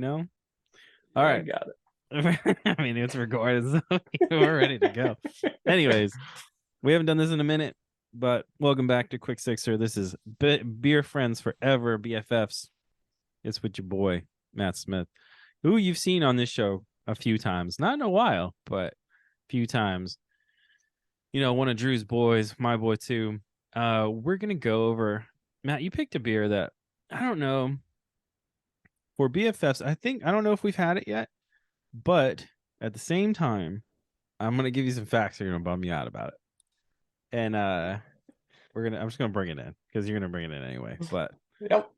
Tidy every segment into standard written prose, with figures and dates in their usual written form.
know? All I right. got it. I mean, it's recorded, so we're ready to go. Anyways, we haven't done this in a minute, but welcome back to Quick Sixer. This is Beer Friends Forever, BFFs. It's with your boy, Matt Smith, who you've seen on this show a few times. Not in a while, but a few times. You know, one of Drew's boys, my boy too. We're going to go over, Matt, you picked a beer that, I don't know, for BFFs, I don't know if we've had it yet, but at the same time, I'm going to give you some facts that are going to bum you out about it. And I'm just going to bring it in because you're going to bring it in anyway. But Yep.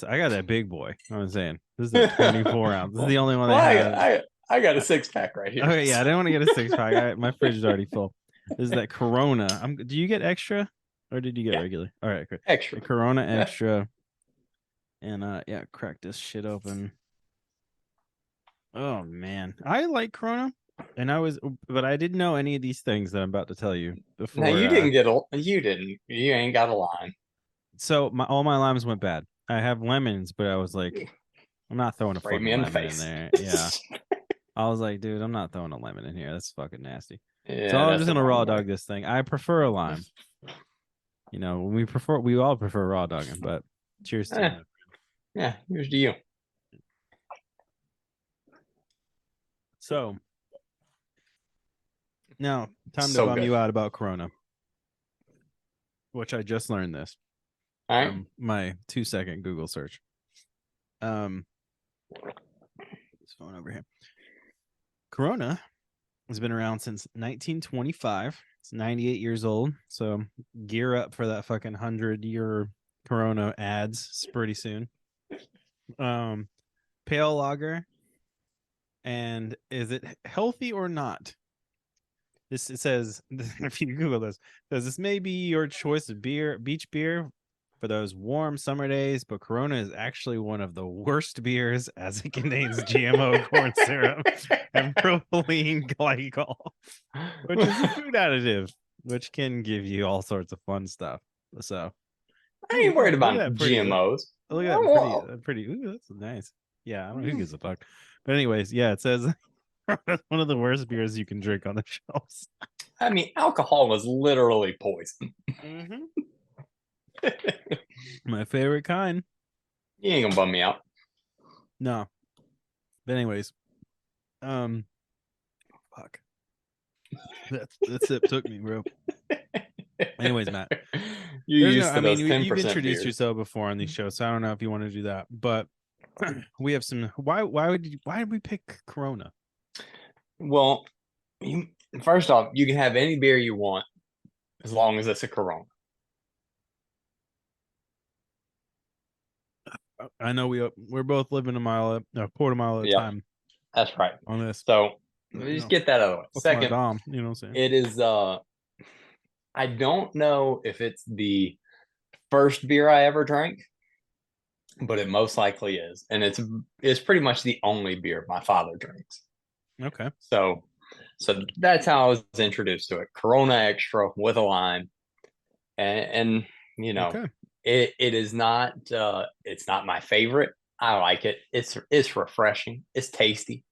I got that big boy. I'm saying this is a 24 ounce. This is the only one Well, I have. I got a 6-pack right here. Okay, yeah, I didn't want to get a 6-pack. My fridge is already full. This is that Corona. Do you get extra, or did you get regular? All right, great. Extra. The Corona extra. And yeah, crack this shit open. Oh man, I like Corona, but I didn't know any of these things that I'm about to tell you before. Now you didn't. You ain't got a line. So all my limes went bad. I have lemons, but I was like, I'm not throwing a Spray fucking me in the lemon in face. there. Yeah. I was like, dude, I'm not throwing a lemon in here. That's fucking nasty. Yeah, So I'm that's just the gonna raw wrong way. dog this thing. I prefer a lime. You know, we all prefer raw dogging, but cheers to you. Yeah, here's to you. So now time to So bum good. you out about Corona, which I just learned this All right. from my 2-second Google search. This phone over here. Corona has been around since 1925. It's 98 years old. So gear up for that fucking 100-year Corona ads pretty soon. Pale lager. And is it healthy or not? It says, if you Google this, this may be your choice of beach beer for those warm summer days, but Corona is actually one of the worst beers as it contains GMO corn syrup and propylene glycol, which is a food additive, which can give you all sorts of fun stuff. So I ain't worried look at about that pretty. GMOs. Look at that pretty. Ooh, that's nice. Yeah, I don't know who gives a fuck. But anyways, yeah, it says one of the worst beers you can drink on the shelves. I mean, alcohol was literally poison. Mm-hmm. My favorite kind. You ain't gonna bum me out. No. But anyways, fuck. That sip took me, bro. Anyways, Matt. You're used to those 10% you've introduced beers. yourself before on these shows, so I don't know if you want to do that. But we have some. Why did we pick Corona? Well, first off, you can have any beer you want as long as it's a Corona. I know we're both living a quarter mile at a Yep, time that's right. on this. So let me just get that out of the way. That's my Second, dom. You know what I'm saying? it is I don't know if it's the first beer I ever drank, but it most likely is. And it's pretty much the only beer my father drinks. Okay. So that's how I was introduced to it. Corona Extra with a lime. And you know, Okay. it is not it's not my favorite. I like it. It's refreshing. It's tasty.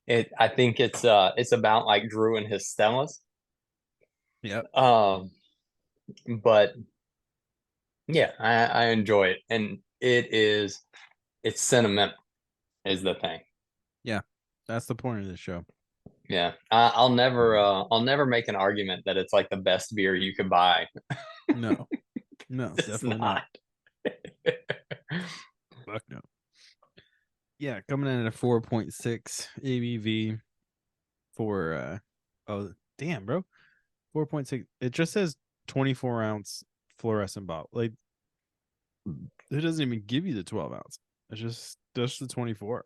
I think it's about like Drew and his Stellas. Yep. But yeah, I enjoy it, and it's sentimental is the thing. Yeah, that's the point of this show. Yeah, I'll never make an argument that it's like the best beer you could buy. No, It's definitely not. Fuck no. Yeah, coming in at a 4.6 ABV for oh damn, bro. 4.6. It just says 24-ounce fluorescent bottle. Like it doesn't even give you the 12-ounce. It's just the 24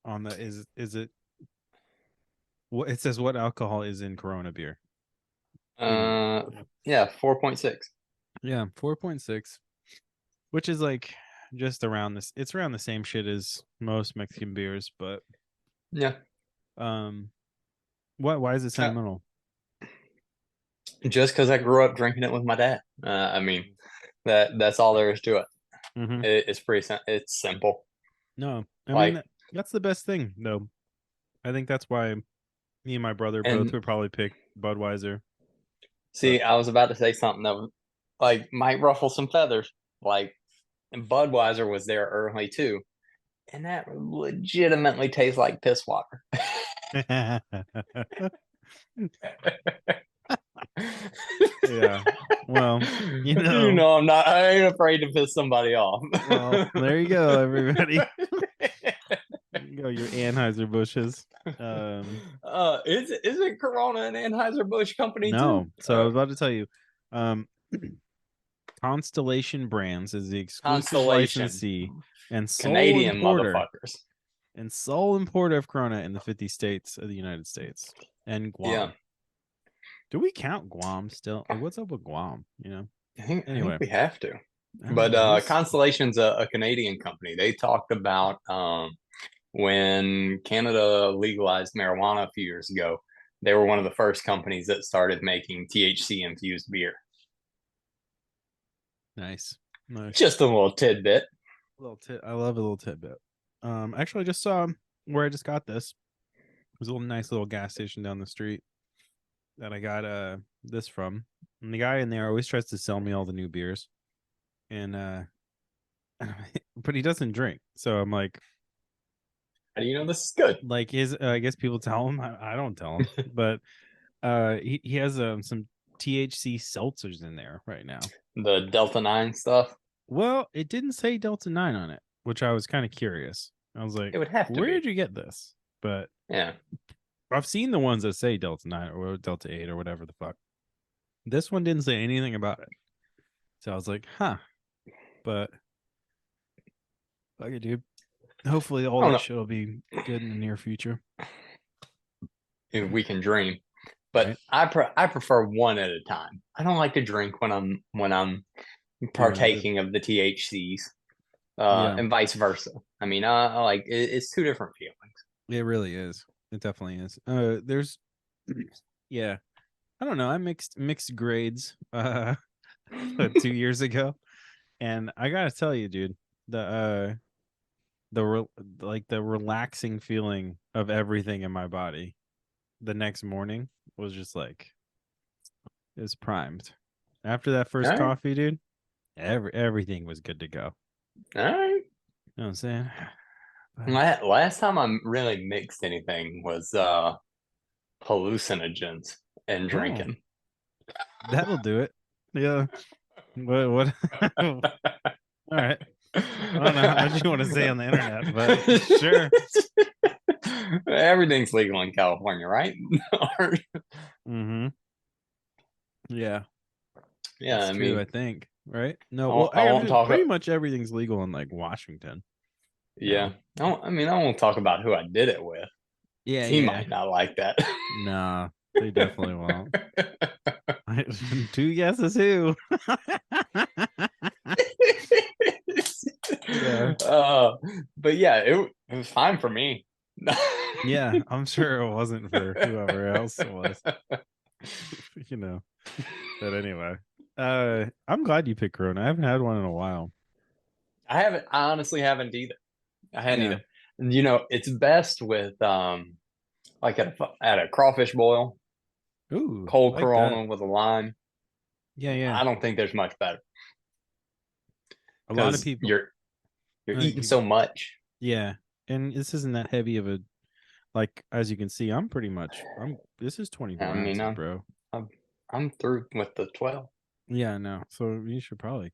on the is it what it says what alcohol is in Corona beer. Yeah, 4.6. Yeah, 4.6, which is like just around this. It's around the same shit as most Mexican beers, but Yeah. Why is it sentimental? Just because I grew up drinking it with my dad. I mean, that's all there is to it. Mm-hmm. It's pretty. It's simple. No, I mean, that's the best thing, though. I think that's why me and my brother both and would probably pick Budweiser. But see, I was about to say something that might ruffle some feathers. Like, and Budweiser was there early too, and that legitimately tastes like piss water. yeah, well, I ain't afraid to piss somebody off. Well, there you go, everybody. Go your Anheuser Busches. Isn't Corona an Anheuser Busch company No, too? so I was about to tell you, um, Constellation Brands is the exclusive Constellation, licensee and Canadian motherfuckers. sole importer of Corona in the 50 states of the United States and Guam. Yeah. Do we count Guam still? Like, what's up with Guam? I think Anyway, we have to. I But know, Constellation's a Canadian company. They talked about when Canada legalized marijuana a few years ago, they were one of the first companies that started making THC infused beer. nice. Just a little tidbit. I love a little tidbit. Actually, I just saw where I just got this. It was a little nice little gas station down the street that I got this from. And the guy in there always tries to sell me all the new beers. And but he doesn't drink. So I'm like, how do you know this is good? Like his I guess people tell him. I don't tell him. But he has some THC seltzers in there right now. The Delta 9 stuff. Well, it didn't say Delta 9 on it, which I was kind of curious. I was like, it would have to where be. did you get this? But yeah, I've seen the ones that say Delta 9 or Delta 8 or whatever the fuck. This one didn't say anything about it. So I was like, huh. But fuck it, dude. Hopefully all that shit will be good in the near future. If we can dream. But right. I prefer one at a time. I don't like to drink when I'm partaking of the THCs, and vice versa. I mean, I like it's two different feelings. It really is. It definitely is. There's, yeah, I don't know. I mixed grades 2 years ago, and I gotta tell you, dude, the relaxing feeling of everything in my body the next morning was just like it's primed. After that first coffee, dude, everything was good to go. All right. You know what I'm saying? Last time I really mixed anything was hallucinogens and drinking. That'll do it. Yeah. What? All right. I don't know how much you want to say on the internet, but sure. Everything's legal in California, right? Mm-hmm. Yeah. Yeah, that's true, I think. Right? No, well, I won't talk pretty much everything's legal in like Washington. Yeah. No. I won't talk about who I did it with. Yeah. He might not like that. Nah, they definitely won't. 2 guesses who? yeah. But yeah, it was fine for me. Yeah, I'm sure it wasn't for whoever else it was. But anyway, I'm glad you picked Corona. I haven't had one in a while. I honestly haven't either. I hadn't either. It's best with like at a crawfish boil. Ooh, cold like Corona with a lime. Yeah. I don't think there's much better. A lot of people you're eating so much. Yeah, and this isn't that heavy of a, like, as you can see, this is 24 ounces, bro. I'm through with the 12. Yeah, no. So you should probably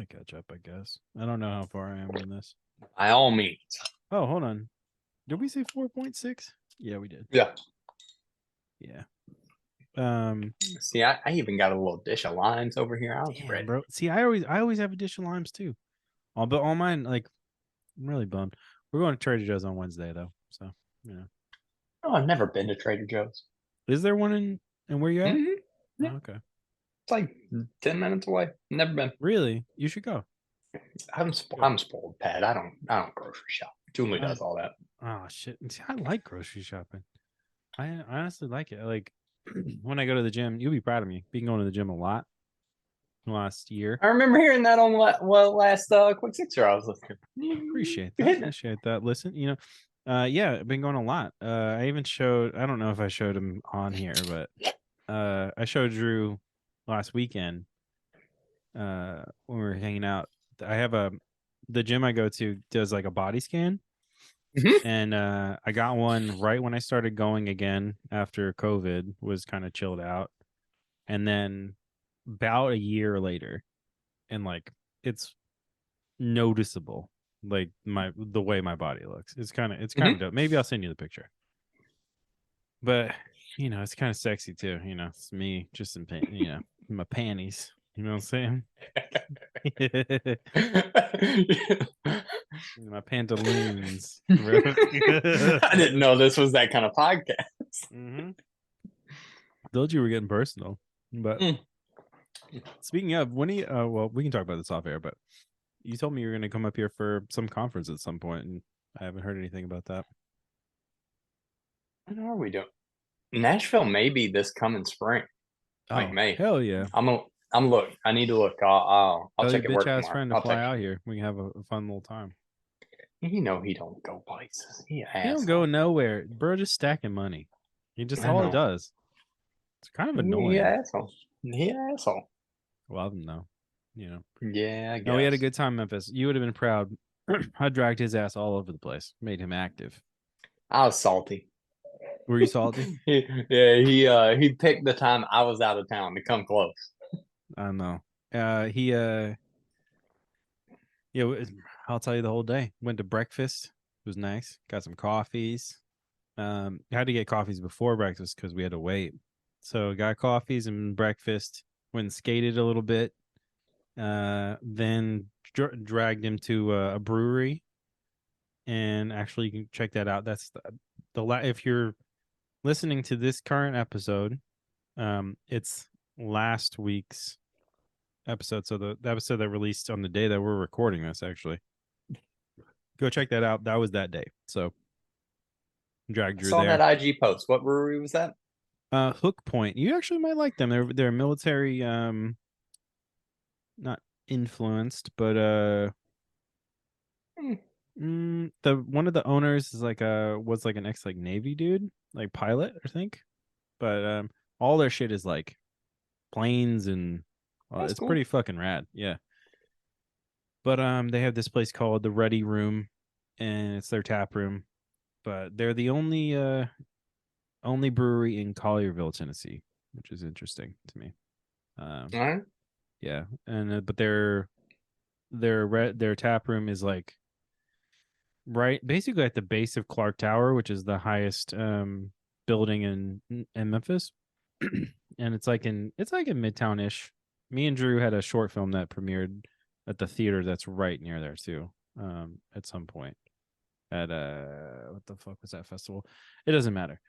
catch up, I guess. I don't know how far I am in this. By all means. Oh, hold on. Did we say 4.6? Yeah, we did. Yeah. See, I even got a little dish of limes over here. I was ready, bro. See, I always have a dish of limes too. But all mine, like, I'm really bummed. We're going to Trader Joe's on Wednesday though, so Oh, I've never been to Trader Joe's. Is there one in where you at? Mm-hmm. Yeah. Oh, okay. It's like 10 minutes away. Never been. Really? You should go. I'm spoiled, Pat. I don't grocery shop. Julie does all that. Oh shit! See, I like grocery shopping. I honestly like it. Like when I go to the gym, you'll be proud of me. Being going to the gym a lot. last year. I remember hearing that on last Quick Sixer I was listening. Appreciate You that. hitting it. Appreciate that. Listen, yeah, I've been going a lot. I even showed. I don't know if I showed him on here, but I showed Drew last weekend. When we were hanging out, I have the gym I go to does like a body scan, Mhm. and I got one right when I started going again after COVID was kind of chilled out, and then about a year later, and like it's noticeable, like the way my body looks. It's kind of Mhm. dope. Maybe I'll send you the picture, but it's kind of sexy too. It's me just in my panties. You know what I'm saying? My pantaloons, bro. I didn't know this was that kind of podcast. Mm-hmm. Told you we're getting personal. But Mm. speaking of, when you well, we can talk about this off air, but you told me you were going to come up here for some conference at some point, and I haven't heard anything about that. What are we doing? Nashville maybe this coming spring, like Oh, May. hell yeah. I'm look. I need to look. I'll Tell your check it bitch work ass tomorrow. friend to I'll fly text out here. We can have a fun little time. you. He don't go places. He He don't go asshole. nowhere. Bro, just stacking money. He just I all it know. does. It's kind of He annoying. asshole. He asshole. Love him though. You know. Yeah, I No, we had a guess. good time in Memphis. You would have been proud. I dragged his ass all over the place, made him active. I was salty. Were you salty? He picked the time I was out of town to come close. I don't know. He yeah, I'll tell you the whole day. Went to breakfast. It was nice. Got some coffees. Had to get coffees before breakfast because we had to wait. So got coffees and breakfast. Went and skated a little bit. Then dragged him to a brewery, and actually you can check that out. That's if you're listening to this current episode, it's last week's episode. So the episode that released on the day that we're recording this, actually, go check that out. That was that day. So drag I Drew saw there. that IG post. What brewery was that? Hook Point. You actually might like them. They're military, not influenced, but Hmm, the one of the owners is was like an ex like Navy dude, like pilot, I think. But all their shit is like planes and that's it's cool. pretty fucking rad. Yeah. But they have this place called the Ready Room, and it's their tap room. But they're the only brewery in Collierville, Tennessee, which is interesting to me. Um, All right. yeah, and but their tap room is like right basically at the base of Clark Tower, which is the highest building in Memphis. And it's like in Midtown ish. Me and Drew had a short film that premiered at the theater that's right near there too. At some point at what the fuck was that festival? It doesn't matter.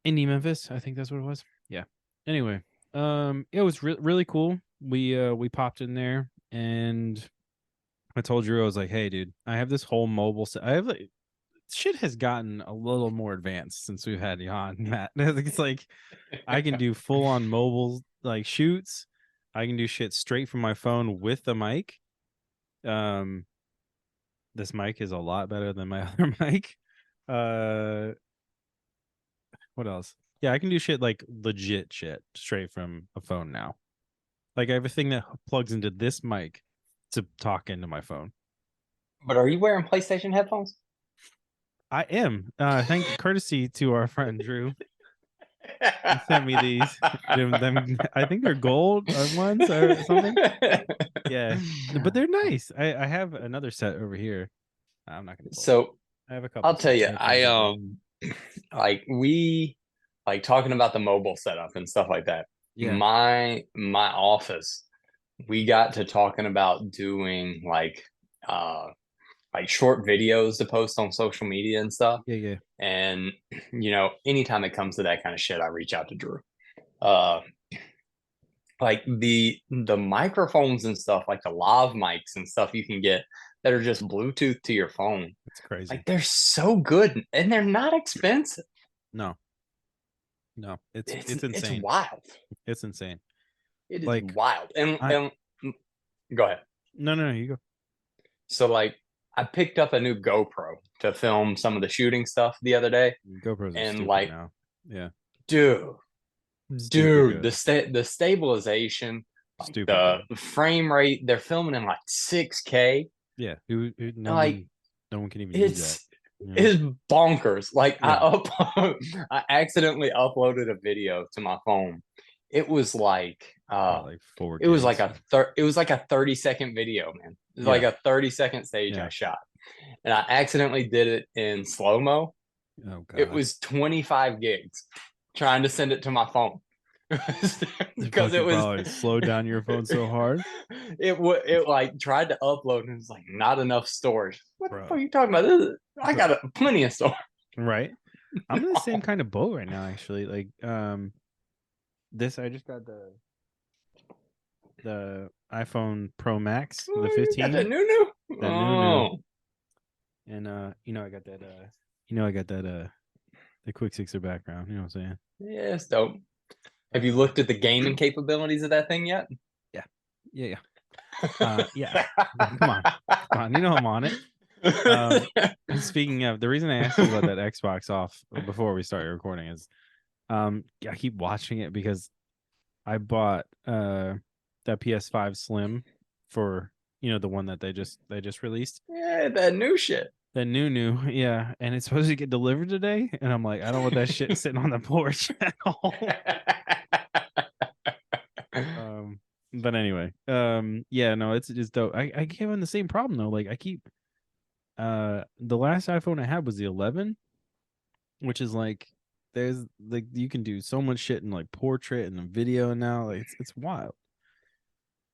Indie Memphis, I think that's what it was. Yeah. Anyway, it was really cool. We popped in there, and I told Drew, I was like, "Hey, dude, I have this whole mobile set. I have like shit has gotten a little more advanced since we've had you on, Matt. It's like I can do full on mobile like shoots. I can do shit straight from my phone with the mic. Um, this mic is a lot better than my other mic. Uh, what else? Yeah, I can do shit like legit shit straight from a phone now. Like I have a thing that plugs into this mic to talk into my phone. But are you wearing PlayStation headphones? I am. Thank courtesy to our friend Drew. He sent me these. I think they're gold ones or something. Yeah, but they're nice. I have another set over here. I'm not gonna pull it up. So I have a couple I'll tell sets you, of headphones over here. like we like talking about the mobile setup and stuff like that. Yeah, My office, we got to talking about doing uh short videos to post on social media and stuff. yeah, yeah, And anytime it comes to that kind of shit, I reach out to Drew. Uh like the microphones and stuff, like the lav mics and stuff you can get that are just Bluetooth to your phone. it's crazy. Like they're so good and they're not expensive. No, no, it's It's insane. wild. It's insane. It is Like wild. And I go ahead. no, you go. So like I picked up a new GoPro to film some of the shooting stuff the other day, GoPros are and stupid like, now. Yeah, dude, stupid good. the stabilization, like Stupid the good. frame rate, they're filming in like 6K. Yeah, Like no one can even use that. it's You know? it's bonkers. Like Yeah, I accidentally uploaded a video to my phone. It was like what, like four it was like gigs. it was like a 30-second video, man. It was like Yeah, a 30-second stage I yeah. shot. And I accidentally did it in slow-mo. Oh It God, was 25 gigs trying to send it to my phone. it Because it fucking was probably slowed down your phone so hard, it like tried to upload and it was like not enough storage. What the fuck bro. are you talking about? I Bro, got plenty of storage. right? I'm in the same kind of boat right now, actually. Like, this I just got the iPhone Pro Max, the Oh, you got 15, that new? that new, Oh, and I got that I got that the quick sixer background. You know what I'm saying? yeah, it's dope. Have you Uh, looked at the gaming capabilities of that thing yet? yeah, yeah, yeah. Come on, come on. You know I'm on it. And speaking of, the reason I asked you about that Xbox off before we started recording is, I keep watching it because I bought that PS5 Slim for the one that they just released. Yeah, that new shit. The new, yeah, and it's supposed to get delivered today, and I'm like, I don't want that shit sitting on the porch at all. But anyway, yeah, no, it's just dope. I keep having the same problem though. Like I keep, the last iPhone I had was the 11, which is like, there's like you can do so much shit in like portrait and the video now. Like it's wild.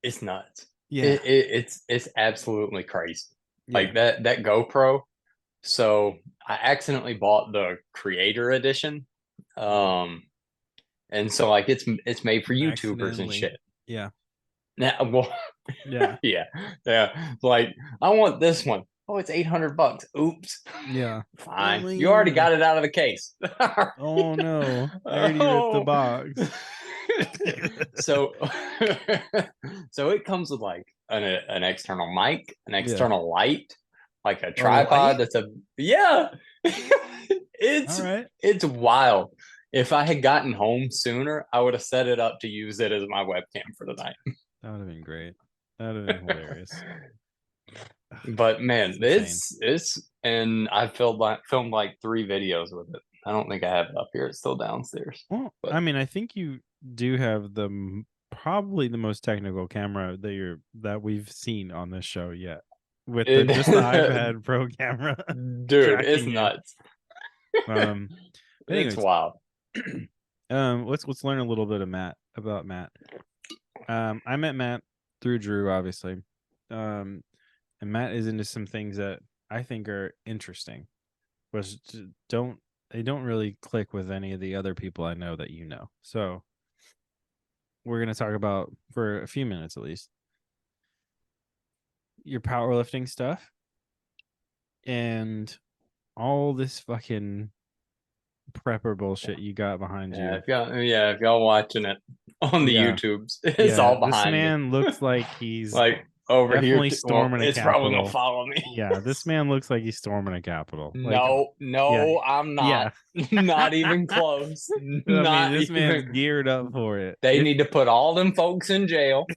It's nuts. Yeah, It's absolutely crazy. yeah. Like that GoPro. So I accidentally bought the creator edition. Um and so like it's made for YouTubers and Accidentally. shit. Yeah, Now well yeah, yeah. Yeah. Like I want this one. Oh, it's $800. Oops. yeah. Fine. You already Lame. got it out of the case. Oh no, I already ripped the Oh. box. So so it comes with like an external mic, an Yeah. external light, like a A tripod light? that's a yeah. All it's right. it's wild. If I had gotten home sooner, I would have set it up to use it as my webcam for the night. That would have been great. That would have been hilarious. But man, It's insane. it's and I filmed like 3 videos with it. I don't think I have it up here. It's still downstairs. Well, But I mean, I think you do have probably the most technical camera that we've seen on this show yet, with the it, just the iPad Pro camera dude, it's tracking you. nuts. Um, It's anyways, wild. let's learn a little bit about Matt. I met Matt through Drew, obviously. And Matt is into some things that I think are interesting, but they don't really click with any of the other people I know that you know. So we're gonna talk about, for a few minutes at least, your powerlifting stuff and all this fucking prepper bullshit you got behind Yeah, you. if y'all watching it on the Yeah, YouTubes, it's yeah. all This behind me. man looks like he's Like over here, definitely well, storming a it's probably gonna Capitol. follow me. Yeah, this man looks like he's storming a Capitol. Like, No, yeah, no, I'm not. yeah. Not even close. I mean, Not this man's even. geared up for it. They need to put all them folks in jail.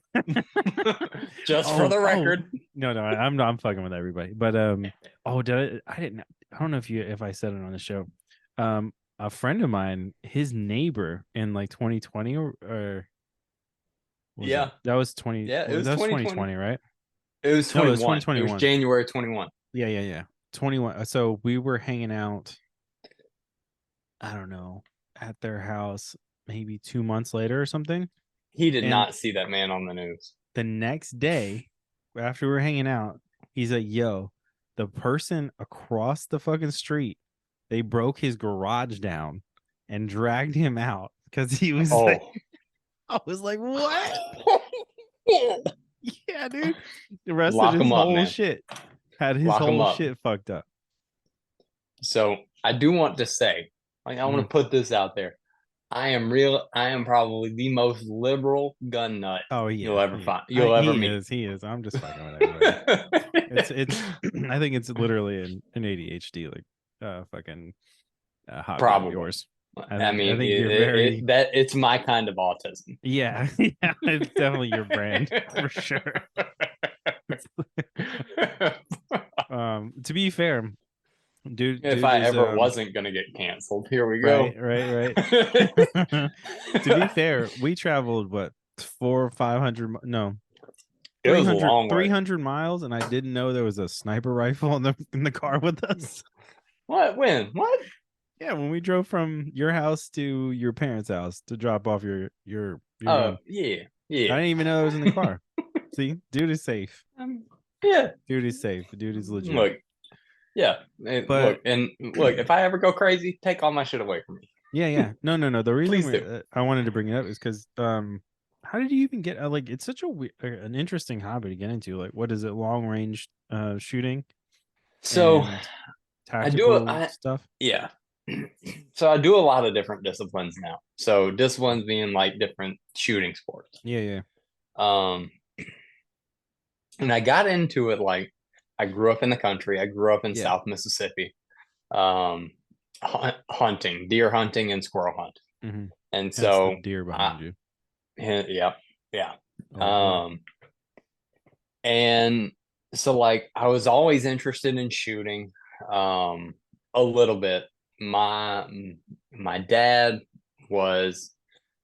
Just for the Oh, record. no, I'm not. I'm fucking with everybody. But oh, I didn't. I don't know if I said it on the show. A friend of mine, his neighbor in like 2020 or was Yeah. that was 20? Yeah, it Well, was that was 2020. 2020, right? It was No, it was 21. It was 2021. January 21. Yeah. 21. So we were hanging out, I don't know, at their house maybe 2 months later or something. He did And not see that man on the news. the next day, after we were hanging out, he's like, yo, the person across the fucking street, they broke his garage down and dragged him out because he was like, Oh. I was like, what? Yeah, dude. The rest of Lock his him up, whole man. shit had his Lock him whole up. shit fucked up. So I do want to say, like, I want to put this out there. I am real. I am probably the most liberal gun nut Oh you'll yeah, ever yeah. find. You'll ever He meet. is. He is. I'm just fucking with everybody. It's. I think it's literally an ADHD like fucking hobby of Probably. yours. I I think. I mean, think you're very. that it's my kind of autism. Yeah, yeah. It's definitely your brand for sure. To be fair, If dude I is ever wasn't gonna get canceled, here we right, go. right. To be fair, we traveled what 400 or 500 no It was a long three way. hundred miles, and I didn't know there was a sniper rifle in the car with us. What? When? What? Yeah, when we drove from your house to your parents' house to drop off your Oh, gun. yeah, I yeah. didn't even know it was in the car. See, dude is safe. Um, yeah. Dude is safe. Dude is legit. Look, yeah. But Look. If I ever go crazy, take all my shit away from me. yeah, yeah. No. The reason Please do. I wanted to bring it up is because how did you even get like it's such an interesting hobby to get into. Like, what is it? Long range shooting So and I do it. tactical stuff. Yeah. So I do a lot of different disciplines now. So disciplines being like different shooting sports. Yeah, yeah, Um, and I got into it like I grew up in the country. I grew up in yeah. South Mississippi, um, hunting, deer hunting, and squirrel hunt. Mm-hmm. And Hence the so, deer I, behind you. yeah, yeah. Oh boy. Um, and so like I was always interested in shooting, a little bit. My my dad was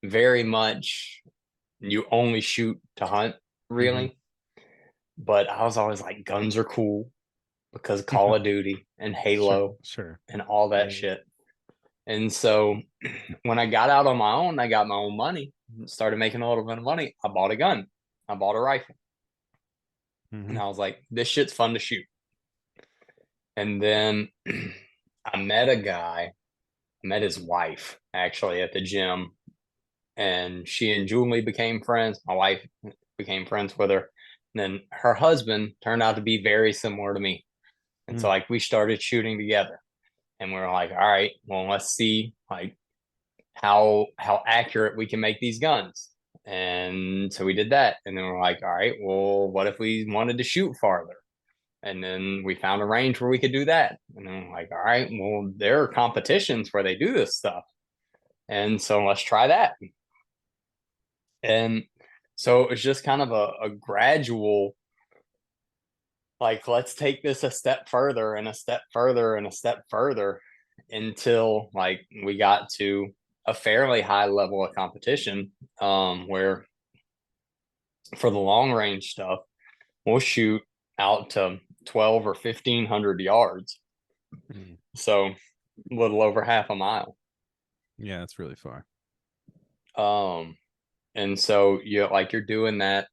very much you only shoot to hunt, Mm-hmm. really. But I was always like, guns are cool because Call of Duty and Sure, Halo sure. and all that Yeah. shit. And so when I got out on my own, I got my own money, started making a little bit of money. I bought a gun, I bought a rifle, Mm-hmm. and I was like, this shit's fun to shoot. And then I met a guy, I met his wife actually at the gym, and she and Julie became friends. My wife became friends with her. And then her husband turned out to be very similar to me. And so Mm. like we started shooting together. And we were like, all right, well, let's see like how accurate we can make these guns. And so we did that. And then we're like, all right, well, what if we wanted to shoot farther? And then we found a range where we could do that. And then we're like, all right, well, there are competitions where they do this stuff. And so let's try that. And so it was just kind of a gradual, like, let's take this a step further and a step further and a step further until like we got to a fairly high level of competition, where for the long range stuff, we'll shoot out to 12 or 1500 yards. Mm. So a little over half a mile. Yeah, it's really far. Um, and so you're doing that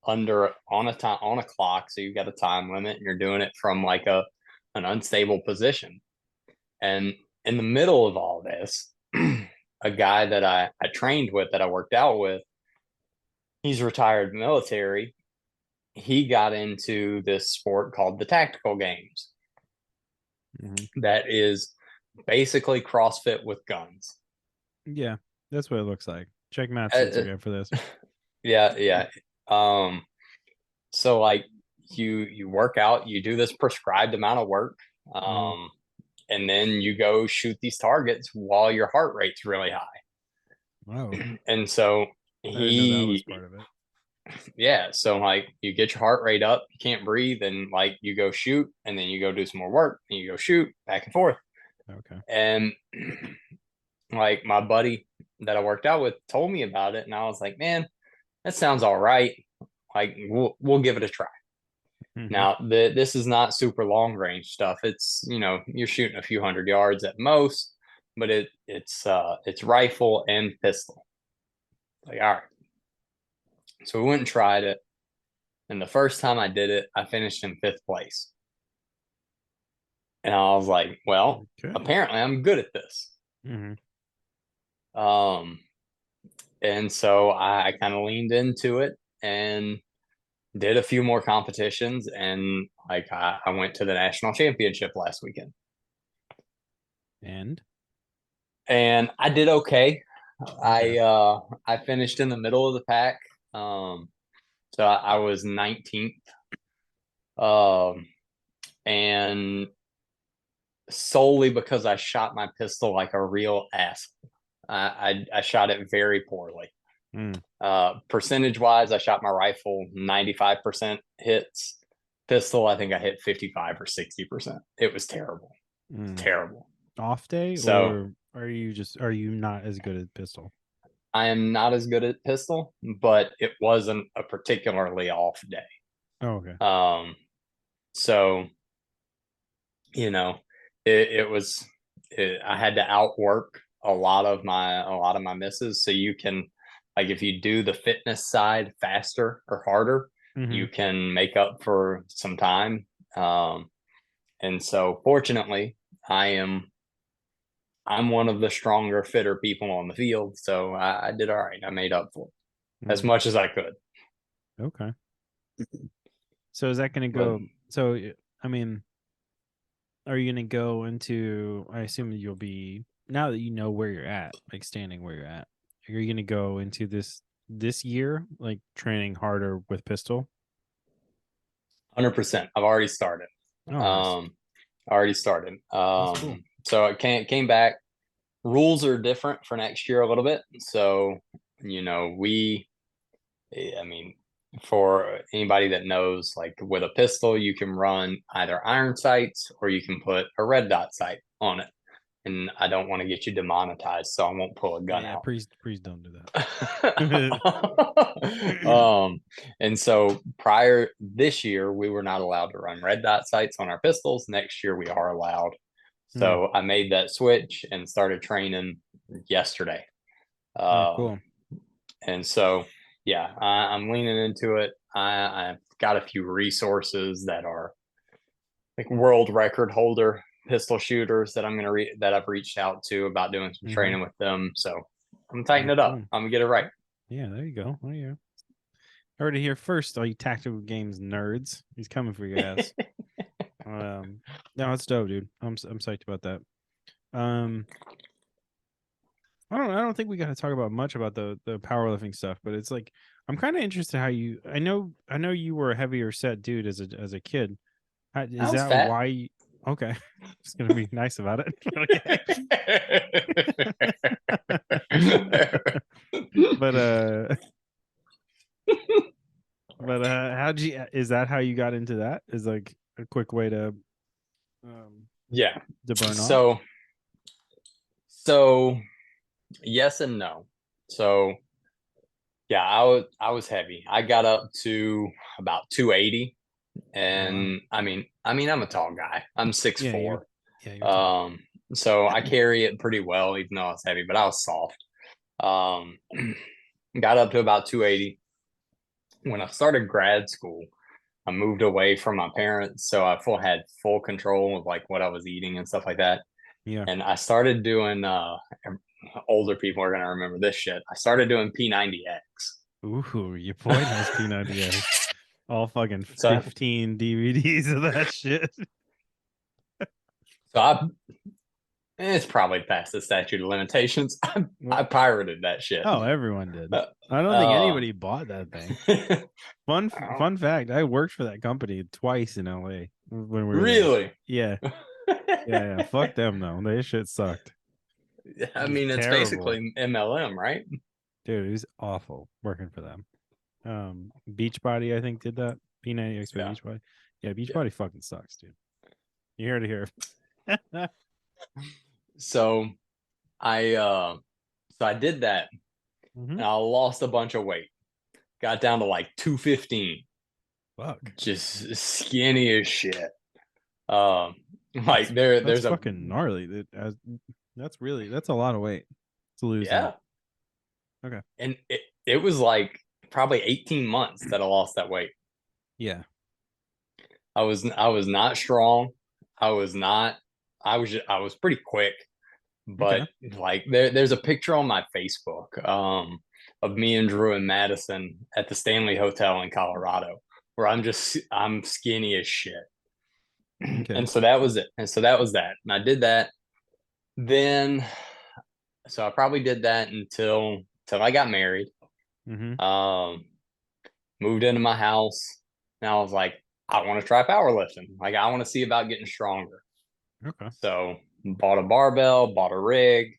under on a time on a clock, so you've got a time limit, and you're doing it from like an unstable position. And in the middle of all this, a guy that I trained with, that I worked out with, he's retired military. He got into this sport called the tactical games. Mm-hmm. That is basically CrossFit with guns. Yeah, that's what it looks like. Check Matt's Uh, Instagram for this. yeah, yeah. Um, so like you work out, you do this prescribed amount of work, Mm-hmm. um, and then you go shoot these targets while your heart rate's really high. Wow, And so I didn't know that was he, part of it. yeah, so like you get your heart rate up, you can't breathe, and like you go shoot, and then you go do some more work, and you go shoot back and forth. Okay. And like my buddy that I worked out with told me about it, and I was like, man, that sounds all right. Like we'll give it a try. Mm-hmm. Now, this is not super long range stuff. It's, you're shooting a few hundred yards at most, but it's rifle and pistol. Like, all right. So we went and tried it. And the first time I did it, I finished in fifth place. And I was like, well, Okay. apparently I'm good at this. Mm-hmm. Um, and so I kind of leaned into it and did a few more competitions. And like I went to the national championship last weekend. And And I did okay. Okay. I finished in the middle of the pack. So I was 19th. Um, and solely because I shot my pistol like a real ass. I shot it very poorly. Mm, Percentage wise, I shot my rifle 95% hits. Pistol, I think I hit 55 or 60%. It was terrible. mm. Terrible. Off day, So or are you not as good at pistol? I am not as good at pistol, but it wasn't a particularly off day. Oh, okay. Um, so you know, it was I had to outwork a lot of my misses. So you can like if you do the fitness side faster or harder, Mm-hmm. you can make up for some time. Um, and so fortunately, I am I'm one of the stronger, fitter people on the field. So I did all right. I made up for it as Mm. much as I could. Okay. So is that going to But go? So I mean, are you going to go into? I assume you'll be now that you know where you're at, like standing where you're at. Are you going to go into this year like training harder with pistol? 100%. I've already started. Oh, nice. Um, already started. That's cool. So I came back. Rules are different for next year a little bit. So, I mean, for anybody that knows, like with a pistol, you can run either iron sights or you can put a red dot sight on it. And I don't want to get you demonetized, so I won't pull a gun Yeah, out. please don't do that. um, and so prior this year, we were not allowed to run red dot sights on our pistols. Next year, we are allowed. Hmm. So I made that switch and started training yesterday. Oh, Um, cool. and so, yeah, I'm leaning into it. I've got a few resources that are like world record holder pistol shooters that that I've reached out to about doing some Mm-hmm. training with them. So I'm tighten Oh, it up. cool. I'm gonna get it right. Yeah, there you go. There you go. Heard it here first, all you tactical games nerds. He's coming for your ass. No, it's dope, dude. I'm psyched about that. Um, I don't think we got to talk about much about the powerlifting stuff, but it's like I'm kind of interested how you. I know you were a heavier set dude as a kid. I Is was that fat. why? Okay, just gonna be nice about it. Okay, but how'd you? Is that how you got into that? Is like a quick way um Yeah. to burn off? So so yes and no. So yeah, I was heavy. I got up to about 280. Oh wow. And I mean I'm a tall guy. I'm six Yeah, four. you're tall. Um so I carry it pretty well, even though I was heavy, but I was soft. Um got up to about 280. When I started grad school, I moved away from my parents, so had full control of like what I was eating and stuff like that. Yeah. And I started doing older people are gonna remember this shit. I started doing P90X. Ooh, your boy knows P90X. All fucking So 15 DVDs of that shit. so I it's probably past the statute of limitations. I What? pirated that shit. Oh, everyone did. Uh, I don't think uh, anybody bought that thing. oh, Fun fact, I worked for that company twice in LA when we were there. really? Yeah. Yeah. Fuck them though. They shit sucked. I It was mean, it's terrible. basically MLM, right? Dude, it was awful working for them. Beachbody, I think, did that. P90X by Yeah, Beachbody. Yeah, yeah. Beachbody fucking sucks, dude. You heard it here. So I uh, so I did that, Hmm. and I lost a bunch of weight. Got down to like 215, Fuck. just skinny as shit. Um, like That's there's a fucking gnarly. That's a lot of weight to lose that. yeah, Okay. and it was like probably 18 months that I lost that weight. Yeah. I was not strong. I was not. I was pretty quick, but Okay. like there's a picture on my Facebook of me and Drew and Madison at the Stanley Hotel in Colorado where I'm skinny as shit. Okay. And so that was it. And so that was that. And I did that. Then So I probably did that until I got married. Mm-hmm. Um, moved into my house, and I was like, I want to try powerlifting. Like I want to see about getting stronger. Okay. So bought a barbell, bought a rig,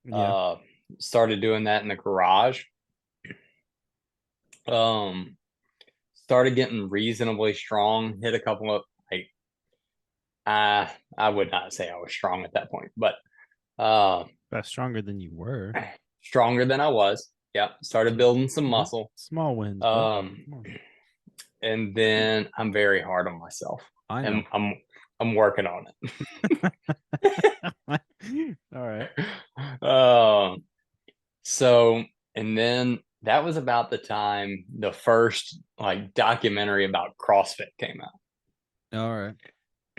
Yeah. uh, started doing that in the garage. Um, started getting reasonably strong. Hit a couple of like I would not say I was strong at that point, but uh, That's stronger than you were. stronger than I was. Yep. Started So, building some you know, muscle. small wins, bro. Um, Come on. and then I'm very hard on myself, I and know. I'm working on All right. it. Um, so and then that was about the time the first like documentary about CrossFit came All right.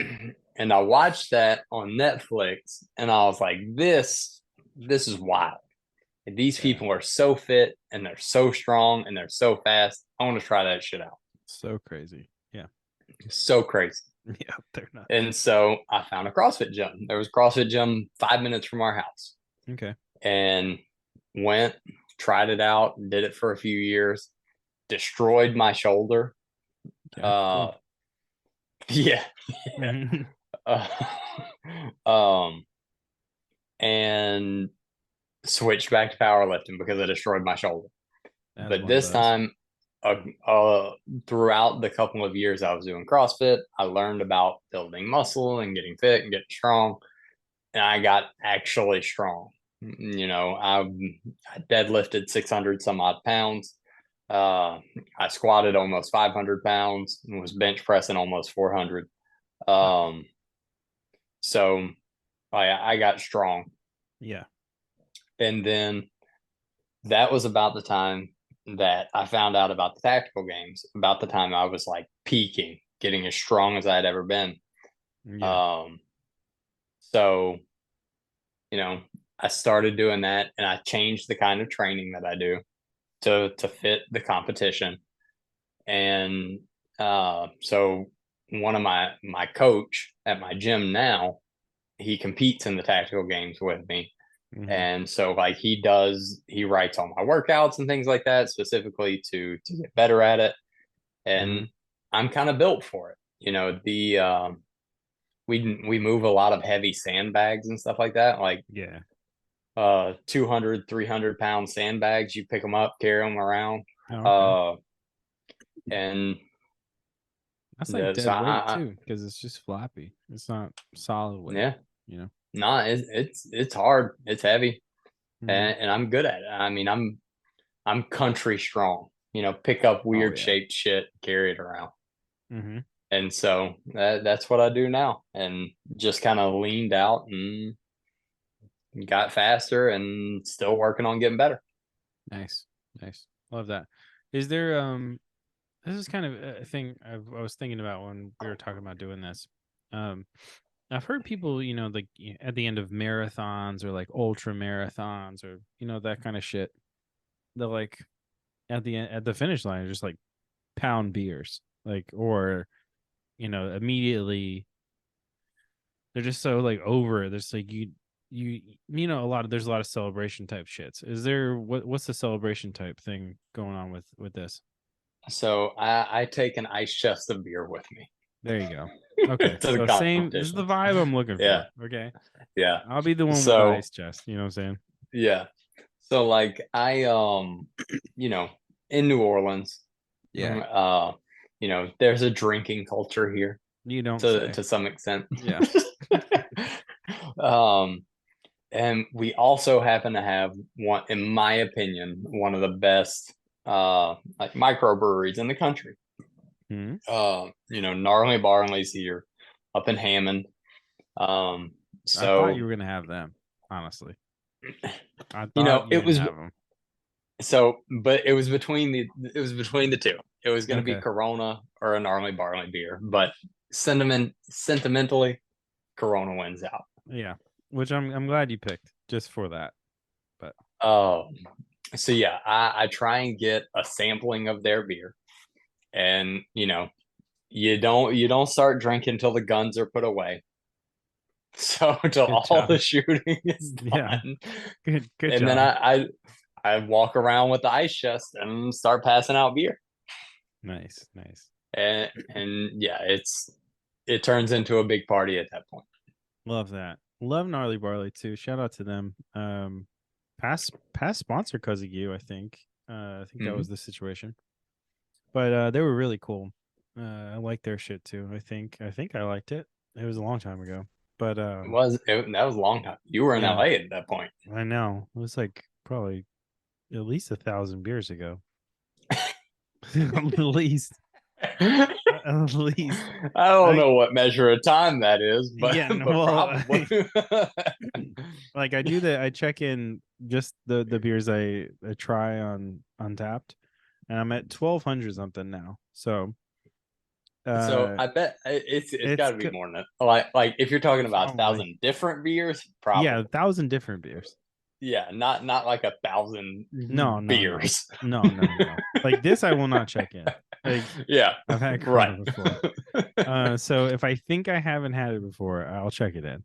out. And I watched that on Netflix and I was like, this is wild. These Yeah. people are so fit and they're so strong and they're so fast. I want to try that shit out. So crazy. Yeah. So crazy. Yeah. They're nuts. And so I found a CrossFit gym. There was a CrossFit gym 5 minutes from our house Okay. and went, tried it out, did it for a few years, destroyed my shoulder. Okay. Uh, Cool. yeah. Yeah. Mhm. Uh, um, and switched back to powerlifting because I destroyed my shoulder. As But one this does. time, uh, uh, throughout the couple of years I was doing CrossFit, I learned about building muscle and getting fit and getting strong. And I got actually strong. I deadlifted 600 some odd pounds. I squatted almost 500 pounds and was bench pressing almost 400. Nice. Um, so I got strong. Yeah. And then that was about the time that I found out about the tactical games, about the time I was like peaking, getting as strong as I had ever been. Yeah. Um, so, you know, I started doing that and I changed the kind of training that I do to fit the competition. And so one of my coach at my gym now, he competes in the tactical games with me. Hmm. And so like he writes all my workouts and things like that specifically to get better at it. Hmm. And I'm kind of built for it. We move a lot of heavy sandbags and stuff like that, like Yeah. 200, 300 pound sandbags. You pick them up, carry them around. Oh, okay. Uh, and That's like the, so dead weight I too, because it's just flappy. It's not solid weight, yeah, you know. nah, it's hard. It's heavy, Hmm. and I'm good at it. I mean, I'm country strong. Pick up Oh weird yeah. shaped shit, carry it around. Hmm. And so that's what I do now. And just kind of leaned out and got faster and still working on getting better. Nice. Nice. Love that. Is there this is kind of a thing I was thinking about when we were talking about doing this. Um, I've heard people, like at the end of marathons or like ultra marathons or that kind of shit. They're like at the end, at the finish line, just like pound beers, like or immediately they're just so like over it. There's like a lot of there's a lot of celebration type shits. Is there what's the celebration type thing going on with this? So I take an ice chest of beer with me There you go. Okay, to the so same. This is the competition. vibe I'm looking Yeah, for. Okay, yeah. I'll be the one with the So ice chest. You know what I'm saying? yeah, so like you know, in New Orleans, Yeah. there's a drinking culture here You don't to say. to some extent. Yeah. um, and we also happen to have one, in my opinion, one of the best like microbreweries in the country. Hmm. Gnarly Barley's here up in Hammond. Um, I thought so you were gonna have them. Honestly, I thought you were it gonna was have them. but it was between the two. It was going to be Okay. Corona or a Gnarly Barley beer, but sentimentally, Corona wins out. Yeah. Which I'm glad you picked just for that. But Oh, so yeah, I try and get a sampling of their beer, and you don't start drinking until the guns are put away. So till Good all the job. shooting is Yeah. done, Good and then job. I walk around with the ice chest and start passing out beer. Nice. Nice. And yeah, it turns into a big party at that point. Love that. Love Gnarly Barley too. Shout out to them. Past sponsor because of you, I think. I think that was Mhm. the situation. But they were really cool. I like their shit too. I think I liked it. It was a long time ago. But That was a long time. You were in yeah, LA at that point. I know. It was like probably at least 1,000 beers ago. At least. I At least. don't I know what measure of time that is, but yeah, no, but well probably. like I check in just the beers I try on Untapped, and I'm at 1,200 something now. So So uh I bet it's got it's to be good. more than that. Like if you're talking about a Probably. thousand different beers, Yeah, probably. 1,000 different beers. Yeah, not like a thousand No, no, no. beers. No, no, no, no. Like this I will not check in. Like Yeah, I've had right. Corona before. So if I think I haven't had it before, I'll check it in.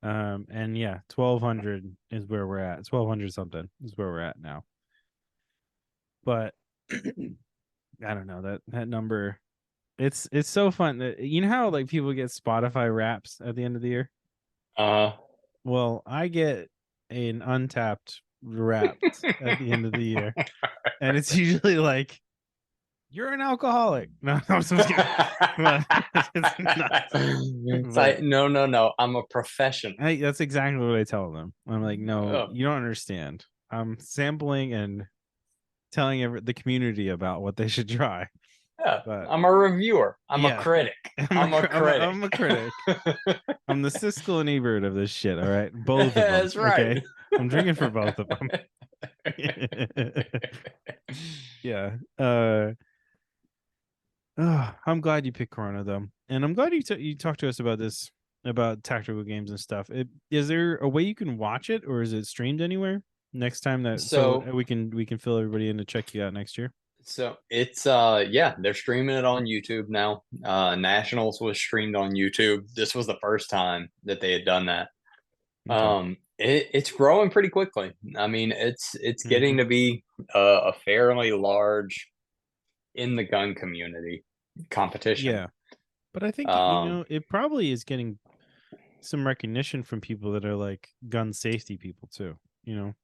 And yeah, 1,200 is where we're at. 1,200 something is where we're at now. But I don't know that number. It's so fun that you know how like people get Spotify Wraps at the end of the year. uh Well, I get an Untapped Wrapped at the end of the year, and it's usually like you're an alcoholic. No, I'm just kidding. But it's not. it's But like no, I'm a professional. that's exactly what I tell them. I'm like, no, Oh, you don't understand. I'm sampling and telling the community about what they should try. yeah, But I'm a reviewer. I'm a yeah, critic. I'm a critic. I'm a critic. I'm the Siskel and Ebert of this shit. All right, both of them. That's right. Okay, I'm drinking for both of them. Yeah. I'm glad you picked Corona though, and I'm glad you talked to us about this about tactical games and stuff. Is there a way you can watch it, or is it streamed anywhere? Next time that so So we can fill everybody in to check you out next year. so it's yeah, they're streaming it on YouTube now. Nationals was streamed on YouTube. This was the first time that they had done that. Okay. It's growing pretty quickly. I mean, it's getting Hmm. to be a fairly large in the gun community competition. Yeah, but I think Um, it probably is getting some recognition from people that are like gun safety people too. You know.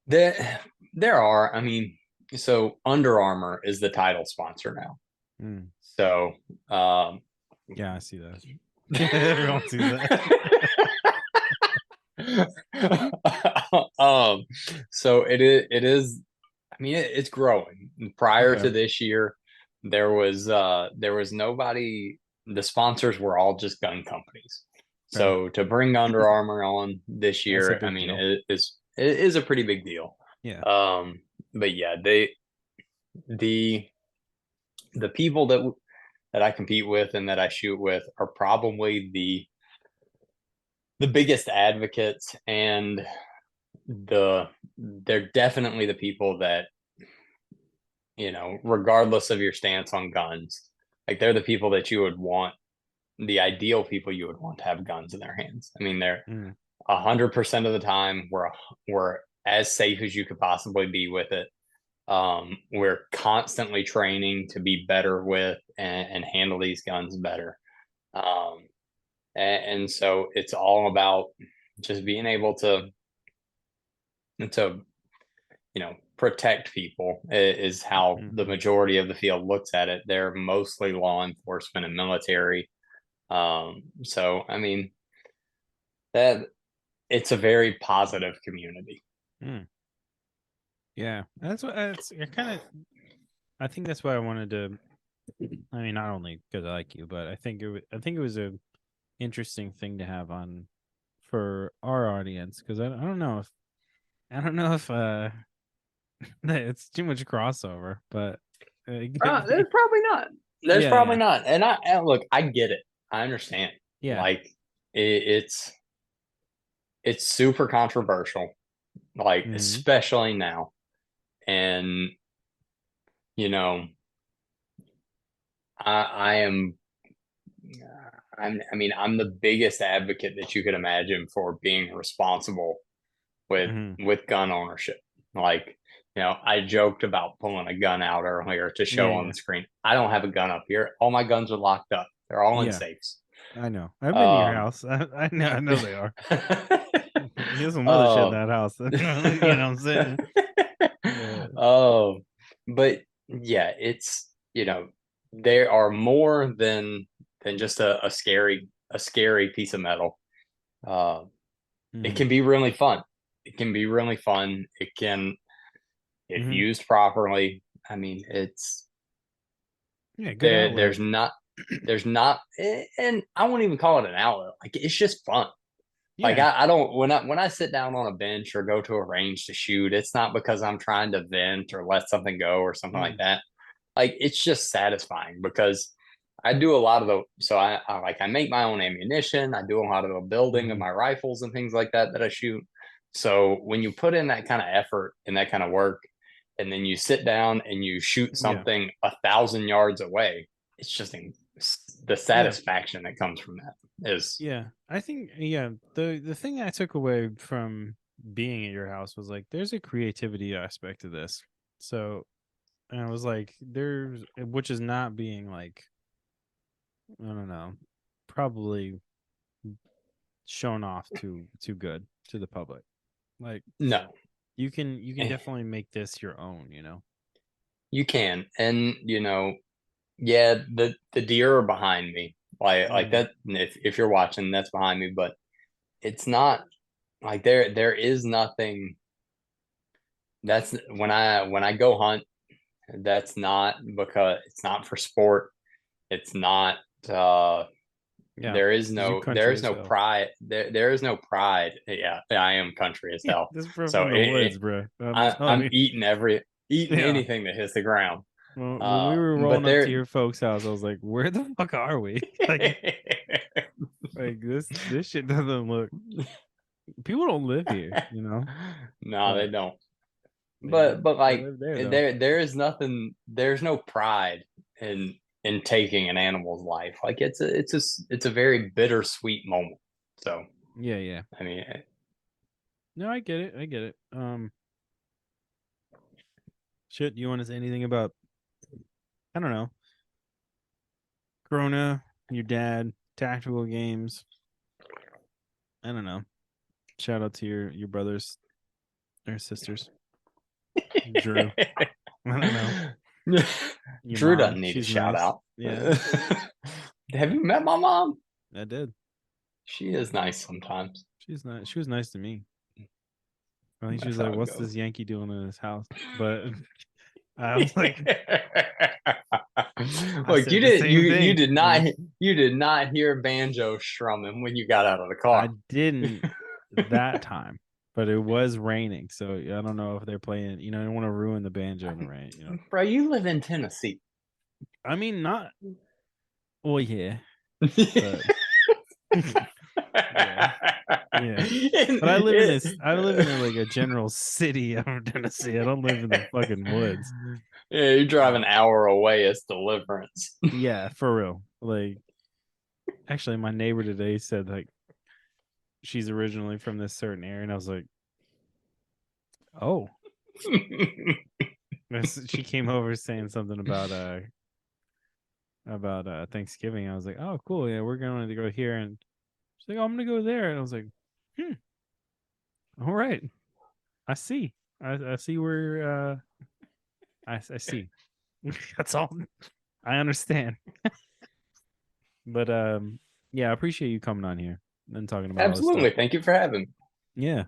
there there are, I mean, so Under Armour is the title sponsor now. Mm. So Yeah, I see that. Everyone sees that. um so it is I mean it's growing. Prior Okay. to this year, there was nobody. The sponsors were all just gun companies. Okay. So to bring Under Armour on this That's a year, I big mean deal. it is a pretty big deal. Yeah. But yeah, the the people that I compete with and that I shoot with are probably the biggest advocates, and they're definitely the people that, regardless of your stance on guns, like they're the people that you would want, the ideal people you would want to have guns in their hands. I mean, they're Mm. 100% of the time we're as safe as you could possibly be with it. We're constantly training to be better with and handle these guns better. Um, and so it's all about just being able to protect people is how the Hmm. majority of the field looks at it. They're mostly law enforcement and military. So I mean that it's a very positive community. Mm. Yeah, that's what that's kind of. I think that's why I wanted to. I mean, not only because I like you, but I think it was a interesting thing to have on for our audience because I don't know if it's too much crossover, but it could There's be. probably not. There's Yeah, probably yeah, not. And look, I get it. I understand. yeah. Like it's super controversial, like Hmm. especially now. And you know, I am I mean, I'm the biggest advocate that you could imagine for being responsible with Hmm. gun ownership. Like, I joked about pulling a gun out earlier to Yeah, show on yeah, the screen. I don't have a gun up here. All my guns are locked up. They're all in yeah. safes. I know. I've been to your Um, house. I know they are. There's some other shit in uh, that house. You know what I'm saying? Yeah. oh, but yeah, it's there are more than just a scary piece of metal. Uh, it Hmm. can be really fun. It can be really fun. It can, if Hmm. used properly. I mean, it's Yeah, good there. outlet. There's not, and I won't even call it an outlet. Like it's just fun. Like Yeah. I don't when I sit down on a bench or go to a range to shoot, it's not because I'm trying to vent or let something go or something like Mm. that. Like it's just satisfying because I do a lot of I make my own ammunition. I do a lot of the building of Hmm. my rifles and things like that I shoot. So when you put in that kind of effort and that kind of work, and then you sit down and you shoot Yeah. something 1,000 yards away, it's just the Yeah. satisfaction that comes from that is Yeah. I think the thing I took away from being at your house was like there's a creativity aspect to this. So and I was like, there's which is not being like, I don't know, probably shown off too good to the public. Like no. you can definitely make this your own, you know? You can, and yeah, the deer are behind me, like Mm. that. If you're watching, that's behind me, but it's not like there is nothing. That's when I go hunt. That's not because it's not for sport. It's not. uh Yeah. Because you there country is as no hell. pride. There is no pride. Yeah, I am country as Yeah, hell. this bro So from the woods, bro. I'm telling I'm you. eating Yeah. anything that hits the ground. When we were But rolling up to your folks' house, I was like, "Where the fuck are we?" Like this shit doesn't look. People don't live here, you know, No, they but don't. they live. But They like live there though. there is nothing. There's no pride in taking an animal's life. Like it's a very bittersweet moment. So Yeah, yeah. I mean, No, I get it. I get it. Shit. You want to say anything about? I don't know. Corona, your dad, tactical games. I don't know. Shout out to your brothers or sisters. Drew. I don't know. Your Drew mom. doesn't need a She's shout nice. out. Yeah, Have you met my mom? I did. She is nice sometimes. She's nice. She was nice to me. I think she That's was how like, it "What's goes. this Yankee doing in his house?" But I was like, I Look, said the same you thing. Like, you did not hear banjo strumming when you got out of the I car. didn't that time, but it was raining, so I don't know if they're playing. You know, I don't want to ruin the banjo in the rain. You know, Bro, you live in Tennessee. I mean, not. Well, yeah, but yeah, yeah. But I live in this. I live in like a general city of Tennessee. I don't live in the fucking woods. Yeah, you drive Uh, an hour away. It's deliverance. yeah, for real. Like, actually, my neighbor today said like she's originally from this certain area, and I was like, oh. She came over saying something about Thanksgiving. I was like, oh, cool. Yeah, we're going to go here, and she's like, oh, I'm gonna go there, and I was like, hmm, all right, I see. I see where I see. That's all. I understand. But yeah, I appreciate you coming on here and talking about all this stuff. Absolutely. Thank you for having me. Yeah.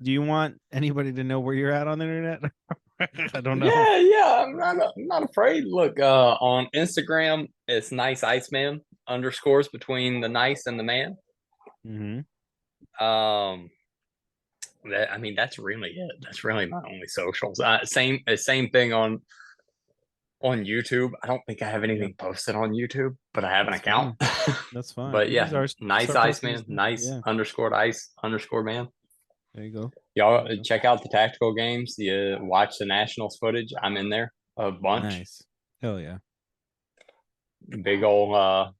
Do you want anybody to know where you're at on the internet? I don't know. Yeah. I'm not afraid. Look, on Instagram, it's nice Iceman underscores between the nice and the man. Mm-hmm. Um, I mean, that's really it. That's really my only socials. Same thing on YouTube. I don't think I have Yeah, anything posted on YouTube, but I have an that's account. fine. That's fine. But You can yeah, nice start posting Iceman, stuff. nice Yeah, underscored ice underscore man. there you go. Y'all There you go. check out the tactical games. You watch the Nationals footage. I'm in there a bunch. Nice. Hell yeah. Big old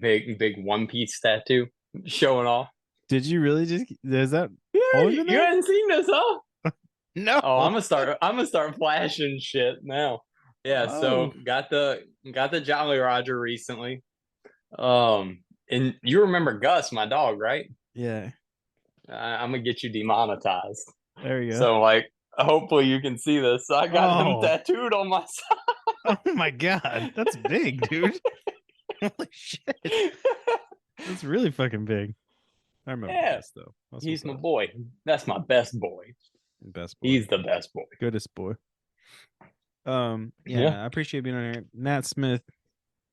big One Piece tattoo showing off. Did you really just? Is that Yeah, always you been there? hadn't seen this, huh? No. Oh, I'm gonna start flashing shit now. Yeah, Oh. so got the Jolly Roger recently. And you remember Gus, my dog, right? Yeah. I'm gonna get you demonetized. There you go. So like, hopefully you can see this. So I got him Oh. tattooed on my Oh my god, that's big, dude. Holy shit, side. that's really fucking big. I remember Yeah, Gus though. That's he's what's my up. boy. That's my best boy. Best boy, He's the best boy. goodest boy. Yeah, Yeah. man, I appreciate being on here. Nat Smith,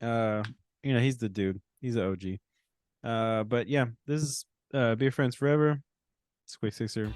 uh, he's the dude. He's an OG. But yeah, this is Be Friends Forever. It's Quick Sixer.